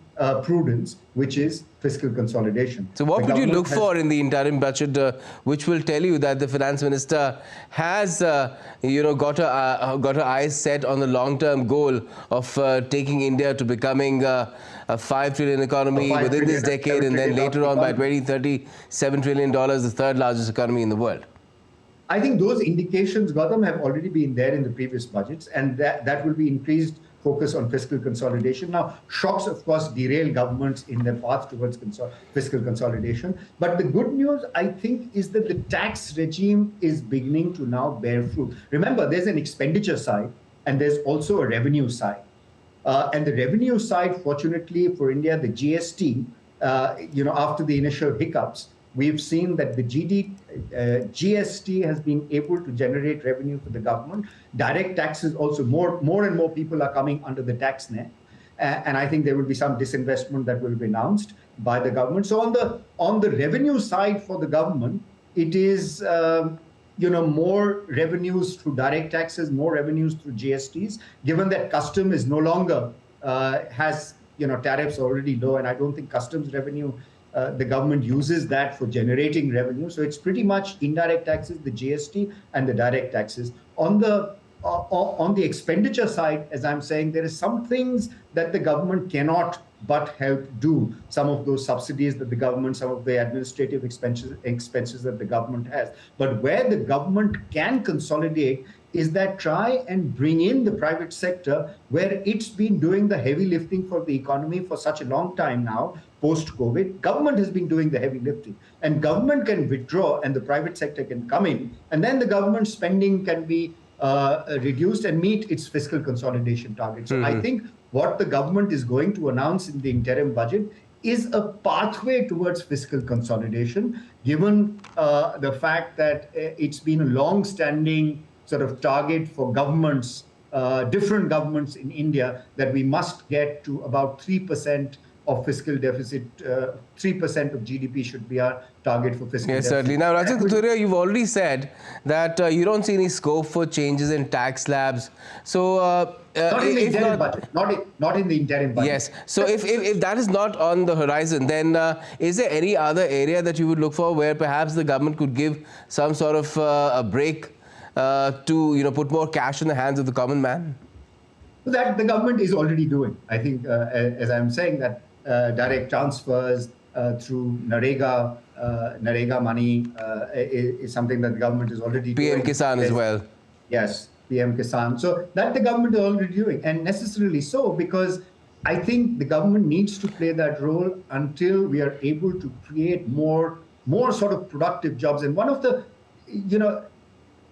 prudence, which is fiscal consolidation. So what would you look for in the interim budget, which will tell you that the finance minister has, got her eyes set on the long-term goal of taking India to becoming a $5 trillion economy within this decade, and then later on by 2030, $7 trillion, the third largest economy in the world? I think those indications, Gautam, have already been there in the previous budgets, and that will be increased focus on fiscal consolidation. Now, shocks, of course, derail governments in their path towards fiscal consolidation. But the good news, I think, is that the tax regime is beginning to now bear fruit. Remember, there's an expenditure side, and there's also a revenue side. And the revenue side, fortunately for India, the GST, after the initial hiccups, we've seen that the GST has been able to generate revenue for the government. Direct taxes also, more and more people are coming under the tax net. And I think there will be some disinvestment that will be announced by the government. So on the revenue side for the government, it is more revenues through direct taxes, more revenues through GSTs, given that custom is no longer has tariffs already low, and I don't think customs revenue the government uses that for generating revenue. So it's pretty much indirect taxes, the GST, and the direct taxes. On the expenditure side, as I'm saying, there is some things that the government cannot but help do. Some of those subsidies that the government, some of the administrative expenses that the government has. But where the government can consolidate is that try and bring in the private sector, where it's been doing the heavy lifting for the economy for such a long time now, post-COVID. Government has been doing the heavy lifting, and government can withdraw and the private sector can come in, and then the government spending can be reduced and meet its fiscal consolidation target. So I think what the government is going to announce in the interim budget is a pathway towards fiscal consolidation, given the fact that it's been a long-standing sort of target for governments, different governments in India, that we must get to about 3% of fiscal deficit, 3% of GDP should be our target for fiscal deficit. Yes, certainly. Now, Rajat Kathuria, you've already said that you don't see any scope for changes in tax slabs. So, not in the interim budget. Not in the interim budget. Yes. So, if that is not on the horizon, then is there any other area that you would look for where perhaps the government could give some sort of a break to put more cash in the hands of the common man? That the government is already doing. I think, as I'm saying, that direct transfers through NREGA money is something that the government is already doing. PM Kisan as well. Yes, PM Kisan. So that the government is already doing, and necessarily so, because I think the government needs to play that role until we are able to create more sort of productive jobs. And one of the,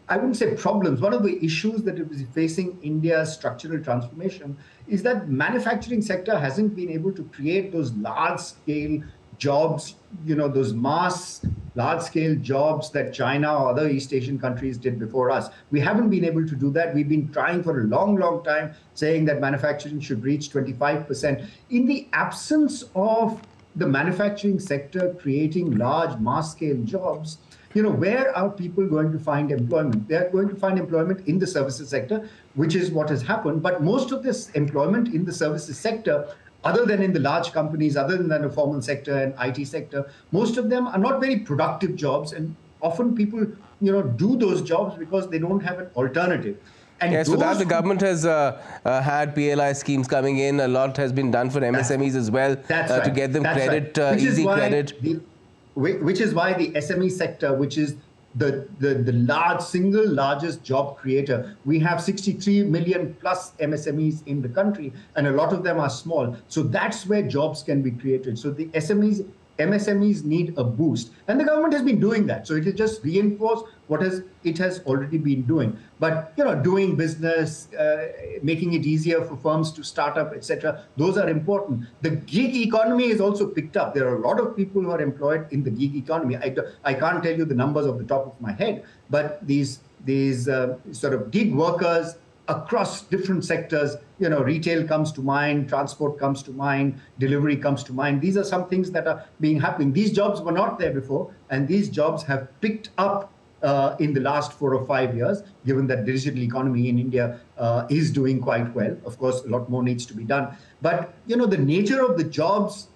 I wouldn't say problems, one of the issues that is facing India's structural transformation is that manufacturing sector hasn't been able to create those large-scale jobs, those mass large-scale jobs that China or other East Asian countries did before us. We haven't been able to do that. We've been trying for a long, long time, saying that manufacturing should reach 25%. In the absence of the manufacturing sector creating large mass-scale jobs, where are people going to find employment? They're going to find employment in the services sector, which is what has happened. But most of this employment in the services sector, other than in the large companies, other than the formal sector and IT sector, most of them are not very productive jobs. And often people, do those jobs because they don't have an alternative. And so that the government has had PLI schemes coming in. A lot has been done for MSMEs as well to get them credit, easy credit. Which is why the SME sector, which is the single largest job creator, we have 63 million plus MSMEs in the country, and a lot of them are small. So that's where jobs can be created. So the MSMEs need a boost, and the government has been doing that. So it will just reinforce what it has already been doing. But doing business, making it easier for firms to start up, etc. Those are important. The gig economy is also picked up. There are a lot of people who are employed in the gig economy. I can't tell you the numbers off the top of my head, but these sort of gig workers across different sectors. Retail comes to mind, transport comes to mind, delivery comes to mind. These are some things that are happening. These jobs were not there before, and these jobs have picked up in the last 4 or 5 years, given that the digital economy in India is doing quite well. Of course, a lot more needs to be done. But, the nature of the jobs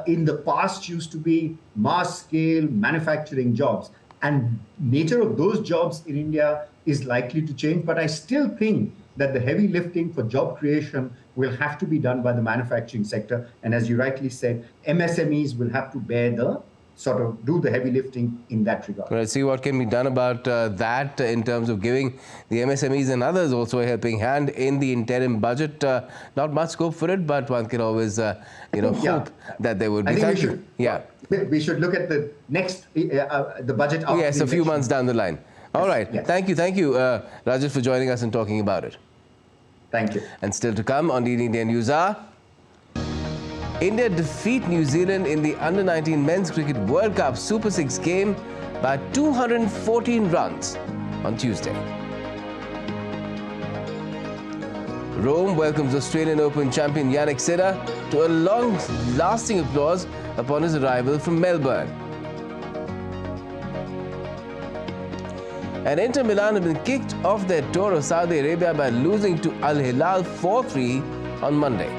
in the past used to be mass scale manufacturing jobs. And nature of those jobs in India is likely to change. But I still think that the heavy lifting for job creation will have to be done by the manufacturing sector. And as you rightly said, MSMEs will have to bear do the heavy lifting in that regard. Let's see what can be done about that in terms of giving the MSMEs and others also a helping hand in the interim budget. Not much scope for it, but one can always, hope that there would be. We should look at the next, the budget after Yes, a few months down the line. All right. Yes. Thank you, Rajat, for joining us and talking about it. Thank you. And still to come on DD India News Hour, India defeat New Zealand in the Under-19 Men's Cricket World Cup Super 6 game by 214 runs on Tuesday. Rome welcomes Australian Open champion Yannick Sinner to a long-lasting applause upon his arrival from Melbourne. And Inter Milan have been kicked off their tour of Saudi Arabia by losing to Al Hilal 4-3 on Monday.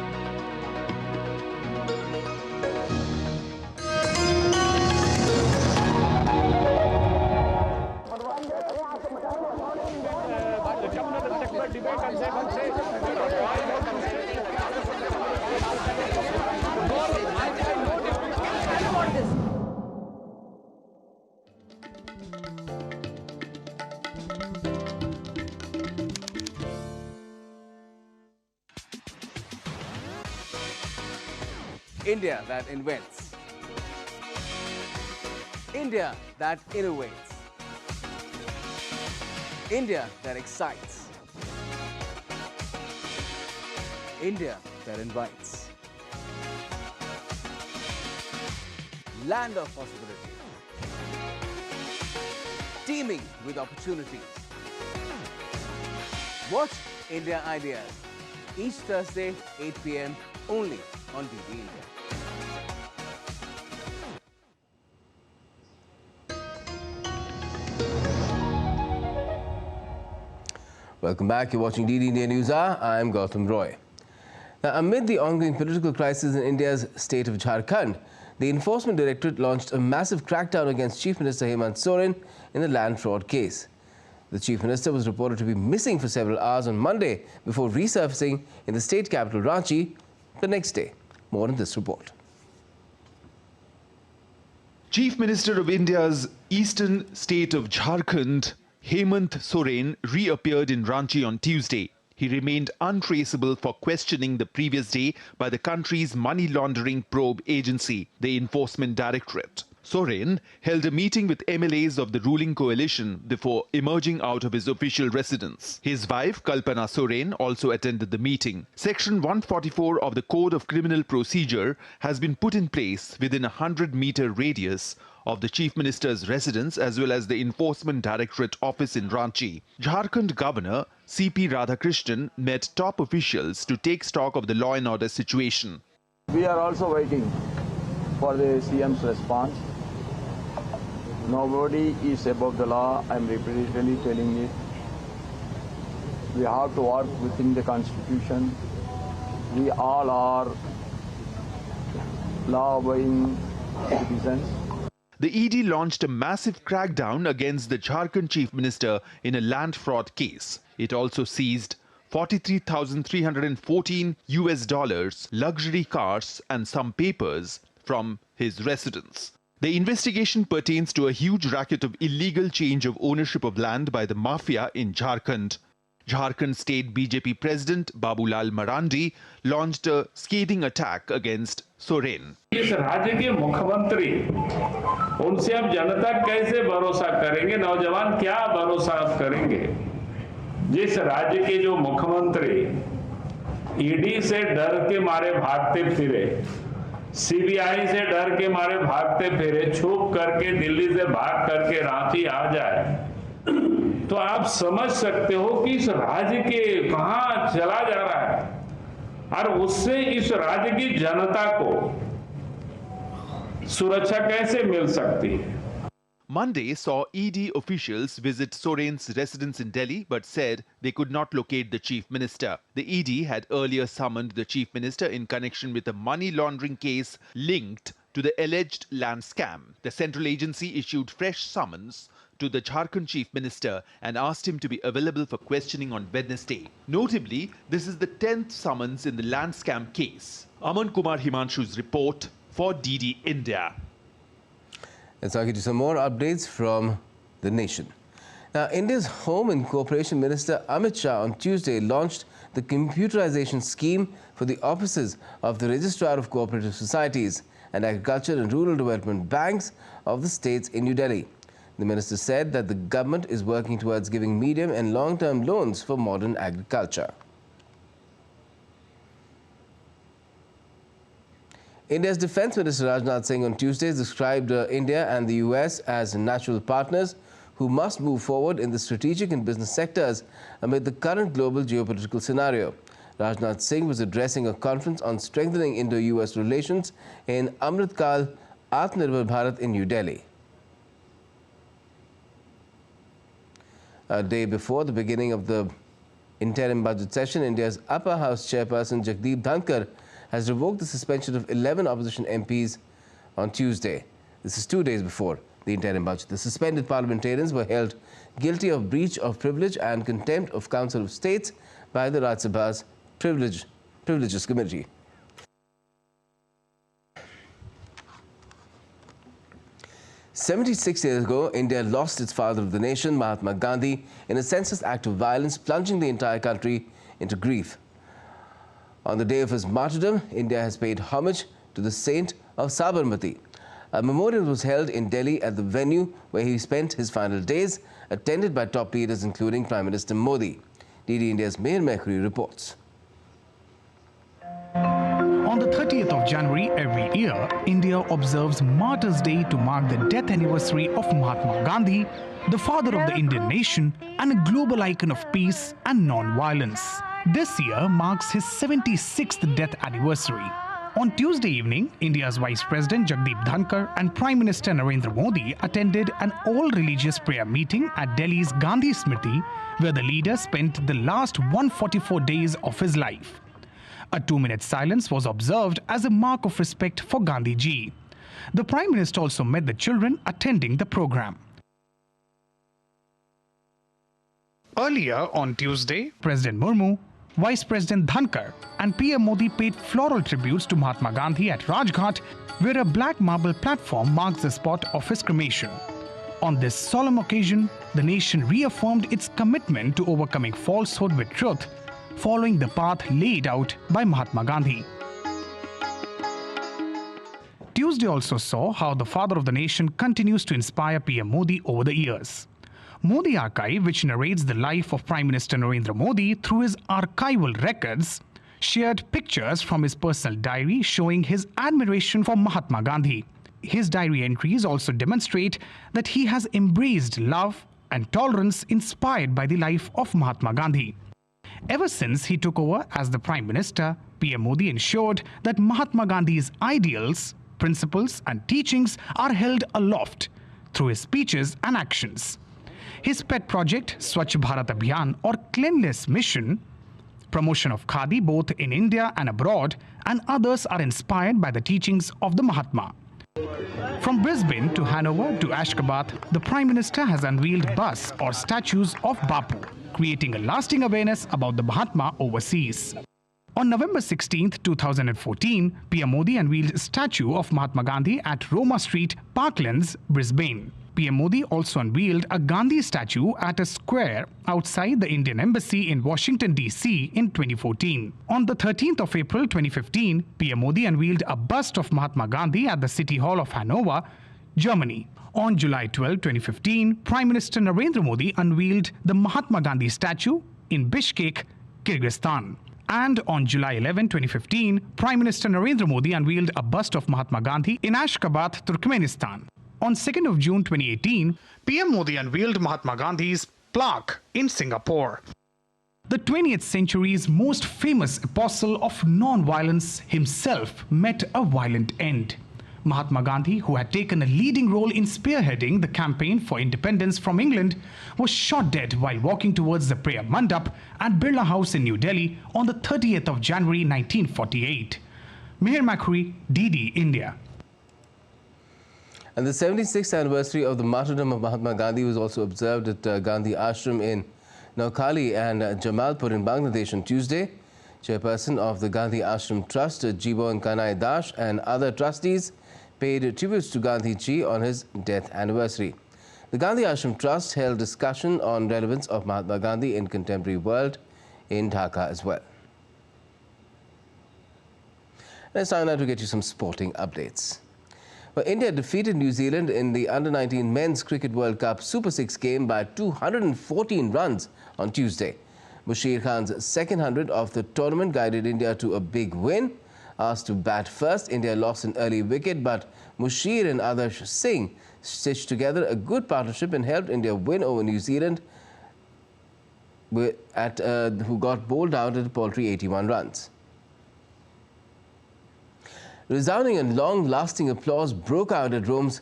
India that invents. India that innovates. India that excites. India that invites. Land of possibilities. Teeming with opportunities. Watch India Ideas each Thursday, 8 p.m. only on DD India. Welcome back. You're watching DD India News Hour. I'm Gautam Roy. Now, amid the ongoing political crisis in India's state of Jharkhand, the Enforcement Directorate launched a massive crackdown against Chief Minister Hemant Sorin in the land fraud case. The Chief Minister was reported to be missing for several hours on Monday before resurfacing in the state capital Ranchi the next day. More in this report. Chief Minister of India's eastern state of Jharkhand, Hemant Sorin, reappeared in Ranchi on Tuesday. He remained untraceable for questioning the previous day by the country's money laundering probe agency, the Enforcement Directorate. Sorin held a meeting with MLAs of the ruling coalition before emerging out of his official residence. His wife, Kalpana Sorin, also attended the meeting. Section 144 of the Code of Criminal Procedure has been put in place within a 100-meter radius of the Chief Minister's residence as well as the Enforcement Directorate office in Ranchi. Jharkhand Governor C.P. Radhakrishnan met top officials to take stock of the law and order situation. We are also waiting for the CM's response. Nobody is above the law. I'm repeatedly telling it. We have to work within the Constitution. We all are law-abiding citizens. The ED launched a massive crackdown against the Jharkhand Chief Minister in a land fraud case. It also seized $43,314 luxury cars and some papers from his residence. The investigation pertains to a huge racket of illegal change of ownership of land by the mafia in Jharkhand. Jharkhand State BJP President Babulal Marandi launched a scathing attack against Sorin. इस राज्य के मुख्यमंत्री उनसे अब जनता कैसे भरोसा करेंगे, नौजवान क्या भरोसा करेंगे? जिस राज्य के जो मुख्यमंत्री ईडी से डर के मारे भागते फिरे, सीबीआई से डर के मारे भागते फिरे, छुप करके दिल्ली से भाग करके रांची आ जाए, तो आप समझ सकते हो कि इस राज्य के कहां चला जा रहा है और उससे इस राज्य की जनता को सुरक्षा कैसे मिल सकती है. Monday saw ED officials visit Sorin's residence in Delhi but said they could not locate the chief minister. The ED had earlier summoned the chief minister in connection with a money laundering case linked to the alleged land scam. The central agency issued fresh summons to the Jharkhand chief minister and asked him to be available for questioning on Wednesday. Notably, this is the 10th summons in the land scam case. Aman Kumar Himanshu's report for DD India. Let's now get you some more updates from the nation. Now, India's Home and Cooperation Minister Amit Shah on Tuesday launched the computerization scheme for the offices of the Registrar of Cooperative Societies and Agriculture and Rural Development Banks of the states in New Delhi. The minister said that the government is working towards giving medium and long-term loans for modern agriculture. India's Defence Minister Rajnath Singh on Tuesday described India and the US as natural partners who must move forward in the strategic and business sectors amid the current global geopolitical scenario. Rajnath Singh was addressing a conference on strengthening Indo-US relations in Amrit Kal Atmanirbhar Bharat in New Delhi. A day before the beginning of the interim budget session, India's upper house chairperson Jagdeep Dhankar has revoked the suspension of 11 opposition MPs on Tuesday. This is 2 days before the interim budget. The suspended parliamentarians were held guilty of breach of privilege and contempt of Council of States by the Rajya Sabha's Privileges Committee. "76 years ago, India lost its father of the nation, Mahatma Gandhi, in a senseless act of violence, plunging the entire country into grief. On the day of his martyrdom, India has paid homage to the saint of Sabarmati. A memorial was held in Delhi at the venue where he spent his final days, attended by top leaders including Prime Minister Modi. DD India's Meher Mehri reports. On the 30th of January every year, India observes Martyrs' Day to mark the death anniversary of Mahatma Gandhi, the father of the Indian nation and a global icon of peace and non-violence. This year marks his 76th death anniversary. On Tuesday evening, India's Vice President Jagdeep Dhankar and Prime Minister Narendra Modi attended an all-religious prayer meeting at Delhi's Gandhi Smriti, where the leader spent the last 144 days of his life. A 2-minute silence was observed as a mark of respect for Gandhi ji. The Prime Minister also met the children attending the program. Earlier on Tuesday, President Murmu, Vice President Dhankar and PM Modi paid floral tributes to Mahatma Gandhi at Rajghat, where a black marble platform marks the spot of his cremation. On this solemn occasion, the nation reaffirmed its commitment to overcoming falsehood with truth, following the path laid out by Mahatma Gandhi. Tuesday also saw how the father of the nation continues to inspire PM Modi over the years. Modi Archive, which narrates the life of Prime Minister Narendra Modi through his archival records, shared pictures from his personal diary showing his admiration for Mahatma Gandhi. His diary entries also demonstrate that he has embraced love and tolerance inspired by the life of Mahatma Gandhi. Ever since he took over as the Prime Minister, PM Modi ensured that Mahatma Gandhi's ideals, principles and teachings are held aloft through his speeches and actions. His pet project, Swachh Bharat Abhiyan or Cleanliness Mission, promotion of Khadi both in India and abroad, and others are inspired by the teachings of the Mahatma. From Brisbane to Hanover to Ashgabat, the Prime Minister has unveiled busts or statues of Bapu, creating a lasting awareness about the Mahatma overseas. On November 16, 2014, PM Modi unveiled a statue of Mahatma Gandhi at Roma Street, Parklands, Brisbane. PM Modi also unveiled a Gandhi statue at a square outside the Indian Embassy in Washington, D.C. in 2014. On the 13th of April 2015, PM Modi unveiled a bust of Mahatma Gandhi at the City Hall of Hanover, Germany. On July 12, 2015, Prime Minister Narendra Modi unveiled the Mahatma Gandhi statue in Bishkek, Kyrgyzstan. And on July 11, 2015, Prime Minister Narendra Modi unveiled a bust of Mahatma Gandhi in Ashgabat, Turkmenistan. On 2nd of June 2018, PM Modi unveiled Mahatma Gandhi's plaque in Singapore. The 20th century's most famous apostle of non-violence himself met a violent end. Mahatma Gandhi, who had taken a leading role in spearheading the campaign for independence from England, was shot dead while walking towards the prayer mandap at Birla House in New Delhi on the 30th of January 1948. Mihir Makhuri, DD India. And the 76th anniversary of the martyrdom of Mahatma Gandhi was also observed at Gandhi Ashram in Naukali and Jamalpur in Bangladesh on Tuesday. Chairperson of the Gandhi Ashram Trust, Jibon Kanai Dash, and other trustees paid tributes to Gandhi Ji on his death anniversary. The Gandhi Ashram Trust held discussion on relevance of Mahatma Gandhi in contemporary world in Dhaka as well. Let's now to get you some sporting updates. Well, India defeated New Zealand in the Under-19 Men's Cricket World Cup Super 6 game by 214 runs on Tuesday. Mushir Khan's second 100 of the tournament guided India to a big win. Asked to bat first, India lost an early wicket, but Mushir and Adarsh Singh stitched together a good partnership and helped India win over New Zealand, who got bowled out at a paltry 81 runs. Resounding and long-lasting applause broke out at Rome's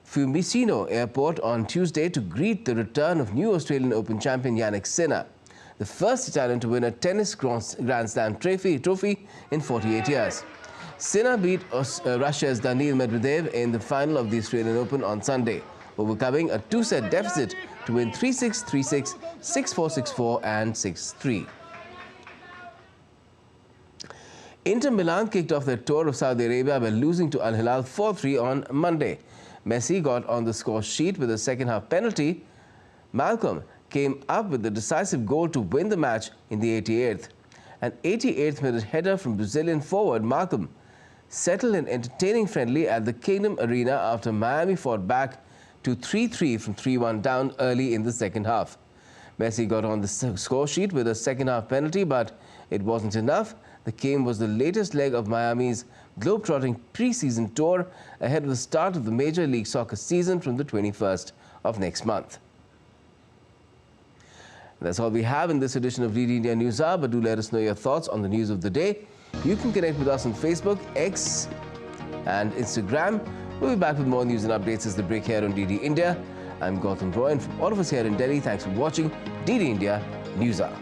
Fiumicino Airport on Tuesday to greet the return of new Australian Open champion Jannik Sinner, the first Italian to win a tennis Grand Slam trophy in 48 years. Sinner beat Russia's Daniil Medvedev in the final of the Australian Open on Sunday, overcoming a two-set deficit to win 3-6, 3-6, 6-4, 6-4 and 6-3. Inter Milan kicked off their tour of Saudi Arabia by losing to Al Hilal 4-3 on Monday. Messi got on the score sheet with a second-half penalty. Malcolm came up with the decisive goal to win the match in the 88th. An 88th minute header from Brazilian forward Malcolm settled an entertaining friendly at the Kingdom Arena after Miami fought back to 3-3 from 3-1 down early in the second half. Messi got on the score sheet with a second-half penalty, but it wasn't enough. The game was the latest leg of Miami's globe-trotting pre-season tour ahead of the start of the Major League Soccer season from the 21st of next month. That's all we have in this edition of DD India News Hour, but do let us know your thoughts on the news of the day. You can connect with us on Facebook, X and Instagram. We'll be back with more news and updates as they break here on DD India. I'm Gautam Roy, and from all of us here in Delhi, thanks for watching DD India News Hour.